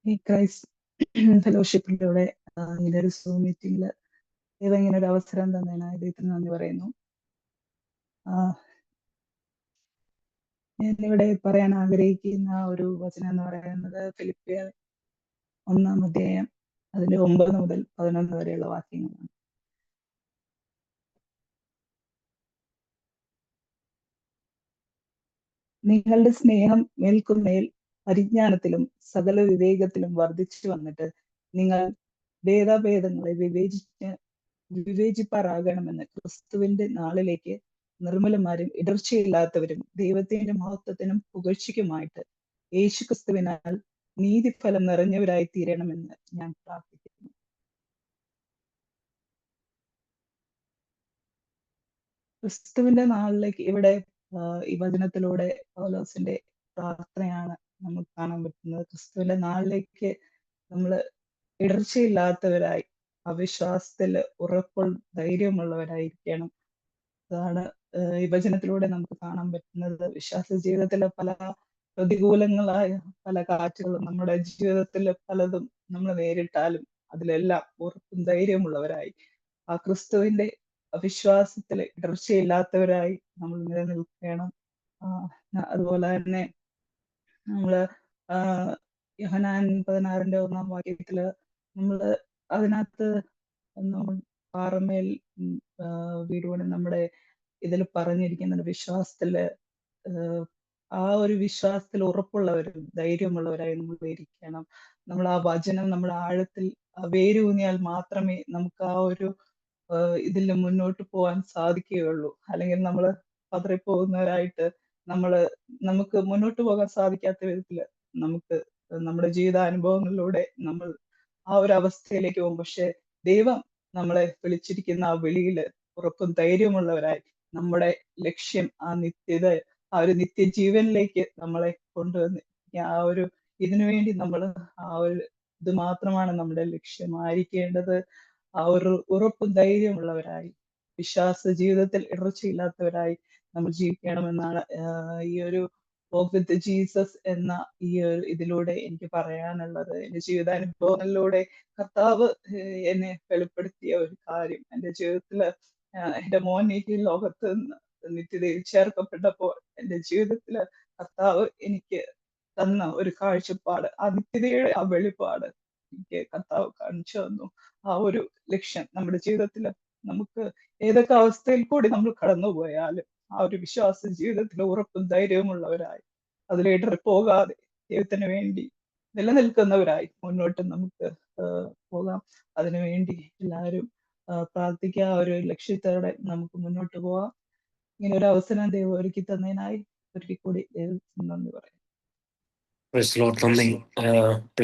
ഈ ക്രൈസ്റ്റ് ഫെലോഷിപ്പിലൂടെ ഇങ്ങനെ ഒരു സൂം മീറ്റിംഗിൽ ദൈവം ഇങ്ങനെ ഒരു അവസരം തന്നതിനായി ദൈവത്തിന് നന്ദി പറയുന്നു. ഞാനിവിടെ പറയാൻ ആഗ്രഹിക്കുന്ന ഒരു വചനം എന്ന് പറയുന്നത് ഫിലിപ്പിയർ 1-ാം അധ്യായം അതിന്റെ 9 മുതൽ 11 വരെയുള്ള വാക്യങ്ങളാണ്. നിങ്ങളുടെ സ്നേഹം മേൽക്കുമേൽ പരിജ്ഞാനത്തിലും സകല വിവേകത്തിലും വർദ്ധിച്ചു വന്നിട്ട് നിങ്ങൾ ഭേദാഭേദങ്ങളെ വിവേചിപ്പാറാകണമെന്ന് ക്രിസ്തുവിന്റെ നാളിലേക്ക് നിർമ്മലന്മാരും ഇടർച്ചയില്ലാത്തവരും ദൈവത്തിന്റെ മഹത്വത്തിനും പുകഴ്ചയ്ക്കുമായിട്ട് യേശു ക്രിസ്തുവിനാൽ നീതിഫലം നിറഞ്ഞവരായി തീരണമെന്ന് ഞാൻ പ്രാർത്ഥിക്കുന്നു. ക്രിസ്തുവിന്റെ നാളിലേക്ക് ഇവിടെ ഈ വചനത്തിലൂടെ പൗലോസിന്റെ പ്രാർത്ഥനയാണ് നമുക്ക് കാണാൻ പറ്റുന്നത്. ക്രിസ്തുവിന്റെ നാളിലേക്ക് നമ്മൾ ഇടർച്ചയില്ലാത്തവരായി അവിശ്വാസത്തിൽ ഉറപ്പും ധൈര്യമുള്ളവരായിരിക്കണം. അതാണ് ഈ വചനത്തിലൂടെ നമുക്ക് കാണാൻ പറ്റുന്നത്. വിശ്വാസ ജീവിതത്തിലെ പല പ്രതികൂലങ്ങളായ പല കാറ്റുകളും നമ്മുടെ ജീവിതത്തിൽ പലതും നമ്മൾ നേരിട്ടാലും അതിലെല്ലാം ഉറപ്പും ധൈര്യമുള്ളവരായി ആ ക്രിസ്തുവിന്റെ അവിശ്വാസത്തിൽ ഇടർച്ചയില്ലാത്തവരായി നമ്മൾ നിലനിൽക്കണം. അതുപോലെ തന്നെ നമ്മള് യോഹന്നാൻ 16-1 വാക്യത്തില് നമ്മള് അതിനകത്ത് നമ്മൾ പാറമേൽ വീടുപണി നമ്മുടെ ഇതിൽ പറഞ്ഞിരിക്കുന്നത് വിശ്വാസത്തില് ആ ഒരു വിശ്വാസത്തിൽ ഉറപ്പുള്ളവരും ധൈര്യമുള്ളവരായി നമ്മൾ ഇരിക്കണം. നമ്മൾ ആ വചനം നമ്മുടെ ആഴത്തിൽ വേരൂന്നിയാൽ മാത്രമേ നമുക്ക് ആ ഒരു ഇതിൽ മുന്നോട്ട് പോകാൻ സാധിക്കുകയുള്ളൂ. അല്ലെങ്കിൽ നമ്മൾ പതറിപ്പോകുന്നവരായിട്ട് നമുക്ക് മുന്നോട്ട് പോകാൻ സാധിക്കാത്ത വിധത്തില് നമുക്ക് നമ്മുടെ ജീവിതാനുഭവങ്ങളിലൂടെ നമ്മൾ ആ ഒരു അവസ്ഥയിലേക്ക് പോകും. പക്ഷെ ദൈവം നമ്മളെ വിളിച്ചിരിക്കുന്ന ആ വിളിയില് ഉറപ്പും ധൈര്യമുള്ളവരായി നമ്മുടെ ലക്ഷ്യം ആ ഒരു നിത്യജീവനിലേക്ക് നമ്മളെ കൊണ്ടുവന്ന് ആ ഒരു ഇതിനുവേണ്ടി നമ്മൾ ആ ഒരു ഇത് മാത്രമാണ് നമ്മുടെ ലക്ഷ്യമായിരിക്കേണ്ടത്. ആ ഒരു ഉറപ്പും ധൈര്യമുള്ളവരായി വിശ്വാസ ജീവിതത്തിൽ ഇടർച്ചയില്ലാത്തവരായി നമ്മൾ ജീവിക്കണമെന്നാണ് ഈ ഒരു വോക്ക് വിത്ത് ജീസസ് എന്ന ഈ ഒരു ഇതിലൂടെ എനിക്ക് പറയാനുള്ളത്. എന്റെ ജീവിതാനുഭവങ്ങളിലൂടെ കർത്താവ് എന്നെ വെളിപ്പെടുത്തിയ ഒരു കാര്യം, എന്റെ ജീവിതത്തില് എന്റെ മോൻ ഈ ലോകത്ത് നിത്യതയിൽ ചേർക്കപ്പെട്ടപ്പോൾ എന്റെ ജീവിതത്തില് കർത്താവ് എനിക്ക് തന്ന ഒരു കാഴ്ചപ്പാട്, ആ നിത്യതയുടെ ആ വെളിപ്പാട് എനിക്ക് കർത്താവ് കാണിച്ചു തന്നു. ആ ഒരു ലക്ഷ്യം നമ്മുടെ ജീവിതത്തിൽ നമുക്ക് ഏതൊക്കെ അവസ്ഥയിൽ കൂടി നമ്മൾ കടന്നുപോയാലും ആ ഒരു വിശ്വാസ ജീവിതത്തിൽ ഉറപ്പും ധൈര്യമുള്ളവരായി അതിലിടറി പോകാതെ ദൈവത്തിന് വേണ്ടി നിലനിൽക്കുന്നവരായി മുന്നോട്ട് നമുക്ക് പോകാം. അതിനുവേണ്ടി എല്ലാവരും പ്രാർത്ഥിക്കുക. ഒരു ലക്ഷ്യത്തോടെ നമുക്ക് മുന്നോട്ട് പോകാം. ഇങ്ങനെ ഒരു അവസരം ദൈവം ഒരുക്കി തന്നതിനായി ഒരിക്കൽ കൂടി ദൈവത്തിന് നന്ദി പറയാം.